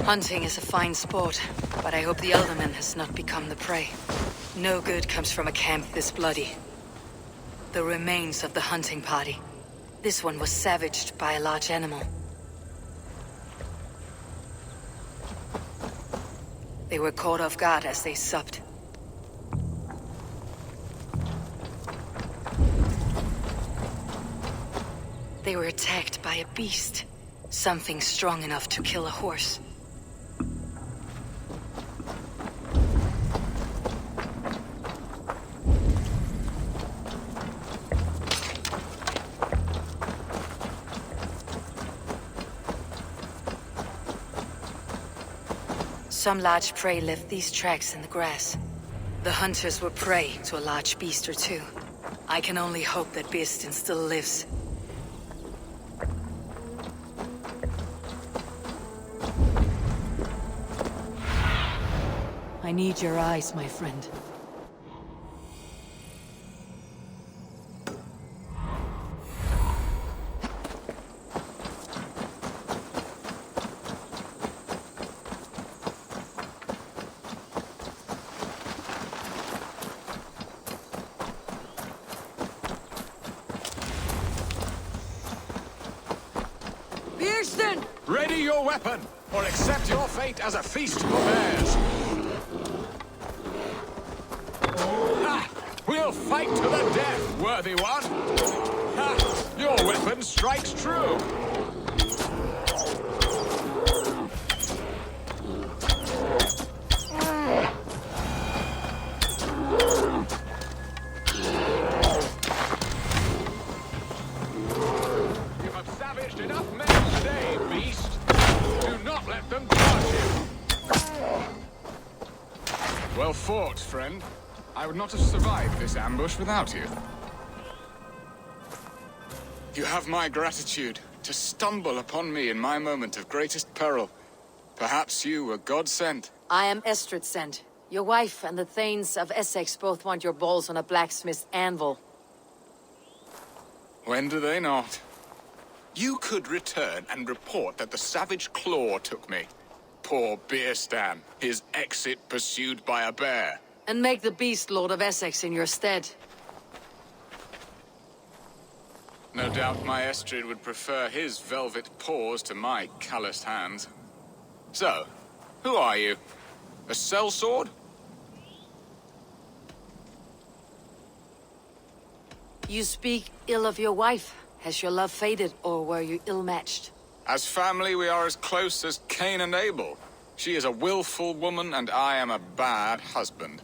Hunting is a fine sport, but I hope the Elderman has not become the prey. No good comes from a camp this bloody. The remains of the hunting party. This one was savaged by a large animal. They were caught off guard as they supped. They were attacked by a beast. Something strong enough to kill a horse. Some large prey left these tracks in the grass. The hunters were prey to a large beast or two. I can only hope that Beastin still lives. I need your eyes, my friend. Beastin! Ready your weapon, or accept your fate as a feast for bears. Ha! We'll fight to the death, worthy one! Ha! Your weapon strikes true! You have savaged enough men today, beast! Do not let them touch you! Well fought, friend. I would not have survived this ambush without you. You have my gratitude to stumble upon me in my moment of greatest peril. Perhaps you were God-sent. I am Estrid sent. Your wife and the Thanes of Essex both want your balls on a blacksmith's anvil. When do they not? You could return and report that the savage claw took me. Poor Beerstan, his exit pursued by a bear. And make the beast Lord of Essex in your stead. No doubt my Estrid would prefer his velvet paws to my calloused hands. So, who are you? A sellsword? You speak ill of your wife. Has your love faded, or were you ill-matched? As family, we are as close as Cain and Abel. She is a willful woman, and I am a bad husband.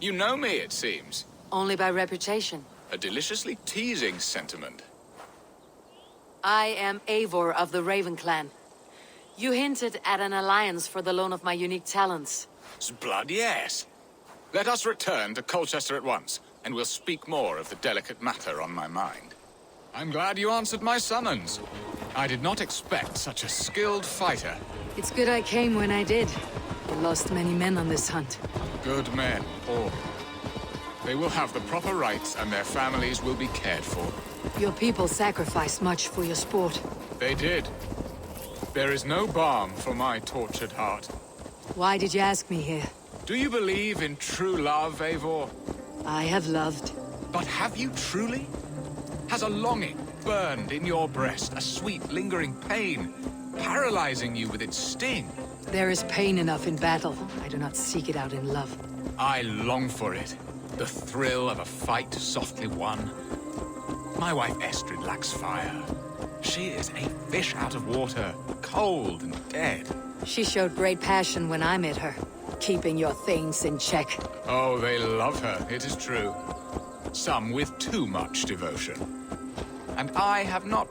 You know me, it seems. Only by reputation. A deliciously teasing sentiment. I am Eivor of the Raven Clan. You hinted at an alliance for the loan of my unique talents. Blood, yes. Let us return to Colchester at once, and we'll speak more of the delicate matter on my mind. I'm glad you answered my summons. I did not expect such a skilled fighter. It's good I came when I did. I lost many men on this hunt. Good men, all. They will have the proper rights, and their families will be cared for. Your people sacrificed much for your sport. They did. There is no balm for my tortured heart. Why did you ask me here? Do you believe in true love, Eivor? I have loved. But have you truly? Has a longing burned in your breast, a sweet, lingering pain, paralyzing you with its sting? There is pain enough in battle. I do not seek it out in love. I long for it. The thrill of a fight softly won. My wife Estrid lacks fire. She is a fish out of water, cold and dead. She showed great passion when I met her, keeping your things in check. Oh, they love her, it is true. Some with too much devotion. And I have not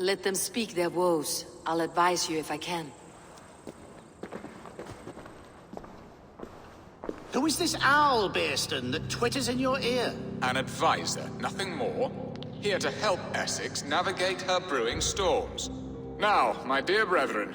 Let them speak their woes. I'll advise you if I can. Who is this owl, Bearston, that twitters in your ear? An advisor, nothing more. Here to help Essex navigate her brewing storms. Now, my dear brethren,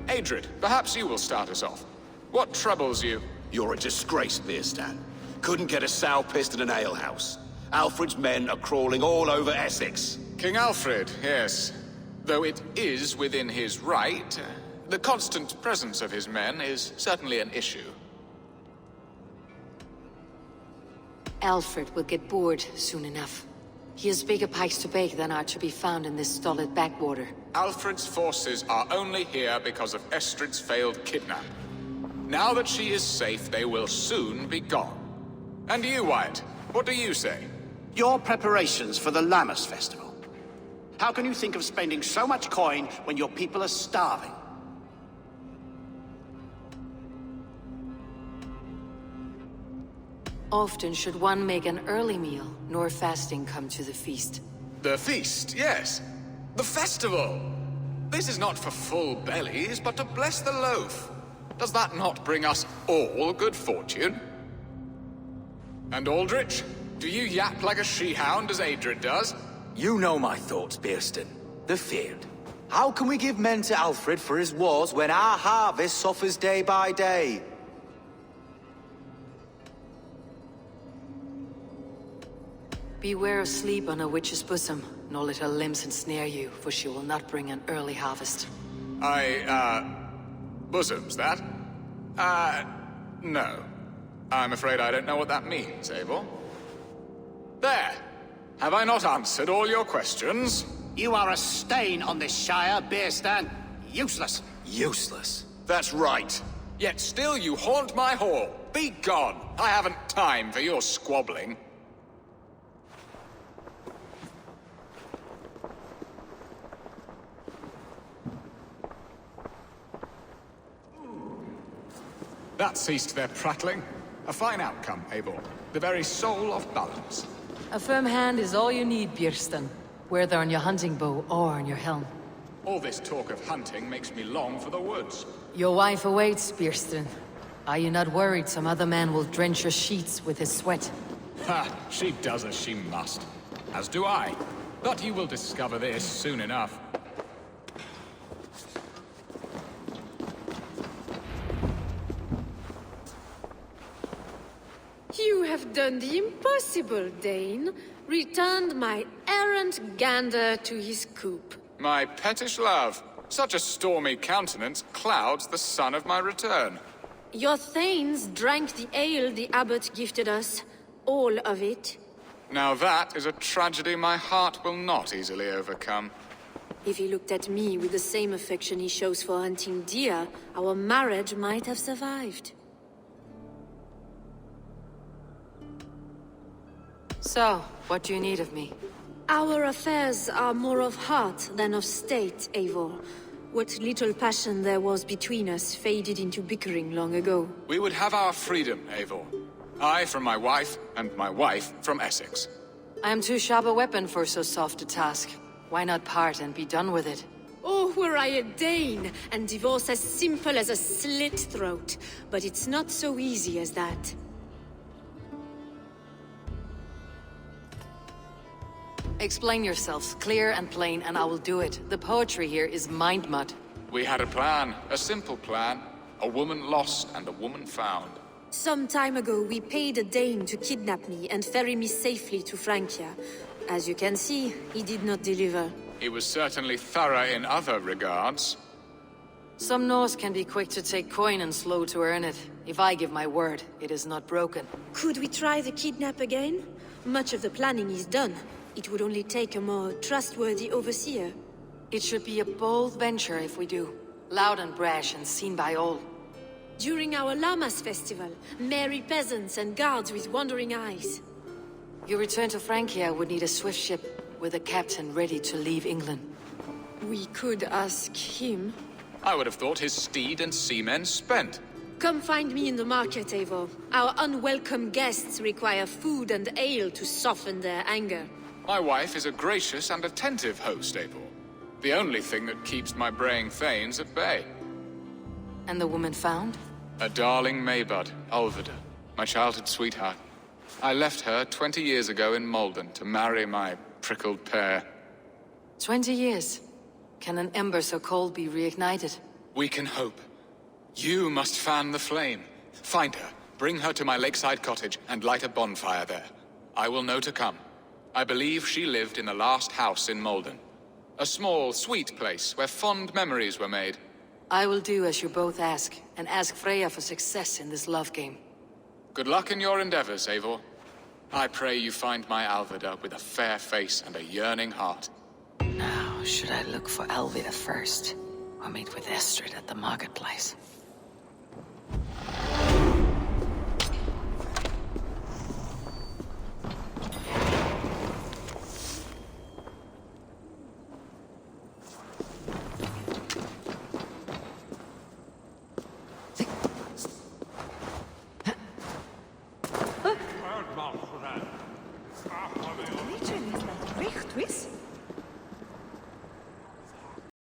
Adrid, perhaps you will start us off. What troubles you? You're a disgrace, Beerstan. Couldn't get a sow pissed in an alehouse. Alfred's men are crawling all over Essex. King Alfred, yes. Though it is within his right, the constant presence of his men is certainly an issue. Alfred will get bored soon enough. He has bigger pikes to bake than are to be found in this stolid backwater. Alfred's forces are only here because of Estrid's failed kidnap. Now that she is safe, they will soon be gone. And you, Wyatt, what do you say? Your preparations for the Lammas Festival. How can you think of spending so much coin when your people are starving? Often should one make an early meal, nor fasting come to the feast. The feast, yes. The festival! This is not for full bellies, but to bless the loaf. Does that not bring us all good fortune? And Aldrich, do you yap like a she-hound as Adrid does? You know my thoughts, Bearston. The feared. How can we give men to Alfred for his wars when our harvest suffers day by day? Beware of sleep on a witch's bosom, nor let her limbs ensnare you, for she will not bring an early harvest. Bosoms, that? No. I'm afraid I don't know what that means, Abel. There! Have I not answered all your questions? You are a stain on this Shire, Bearstan. Useless. Useless. That's right. Yet still you haunt my hall. Be gone! I haven't time for your squabbling. That ceased their prattling. A fine outcome, Abel. The very soul of balance. A firm hand is all you need, Björsten. Whether on your hunting bow or on your helm. All this talk of hunting makes me long for the woods. Your wife awaits, Björsten. Are you not worried some other man will drench your sheets with his sweat? Ha! She does as she must. As do I. But you will discover this soon enough. You have done the impossible, Dane. Returned my errant gander to his coop. My pettish love. Such a stormy countenance clouds the sun of my return. Your thanes drank the ale the abbot gifted us. All of it. Now that is a tragedy my heart will not easily overcome. If he looked at me with the same affection he shows for hunting deer, our marriage might have survived. So, what do you need of me? Our affairs are more of heart than of state, Eivor. What little passion there was between us faded into bickering long ago. We would have our freedom, Eivor. I from my wife, and my wife from Essex. I am too sharp a weapon for so soft a task. Why not part and be done with it? Oh, were I a Dane, and divorce as simple as a slit throat. But it's not so easy as that. Explain yourselves, clear and plain, and I will do it. The poetry here is mind mud. We had a plan, a simple plan. A woman lost and a woman found. Some time ago, we paid a Dane to kidnap me and ferry me safely to Francia. As you can see, he did not deliver. He was certainly thorough in other regards. Some Norse can be quick to take coin and slow to earn it. If I give my word, it is not broken. Could we try the kidnap again? Much of the planning is done. It would only take a more trustworthy overseer. It should be a bold venture if we do. Loud and brash and seen by all. During our Lammas festival, merry peasants and guards with wandering eyes. Your return to Francia would need a swift ship with a captain ready to leave England. We could ask him. I would have thought his steed and seamen spent. Come find me in the market, Eivor. Our unwelcome guests require food and ale to soften their anger. My wife is a gracious and attentive host, Abel. The only thing that keeps my braying thanes at bay. And the woman found? A darling Maybud, Alvida, my childhood sweetheart. I left her 20 years ago in Malden to marry my prickled pear. 20 years. Can an ember so cold be reignited? We can hope. You must fan the flame. Find her, bring her to my lakeside cottage, and light a bonfire there. I will know to come. I believe she lived in the last house in Malden. A small, sweet place where fond memories were made. I will do as you both ask, and ask Freya for success in this love game. Good luck in your endeavors, Eivor. I pray you find my Alvida with a fair face and a yearning heart. Now, should I look for Alvida first, or meet with Estrid at the marketplace?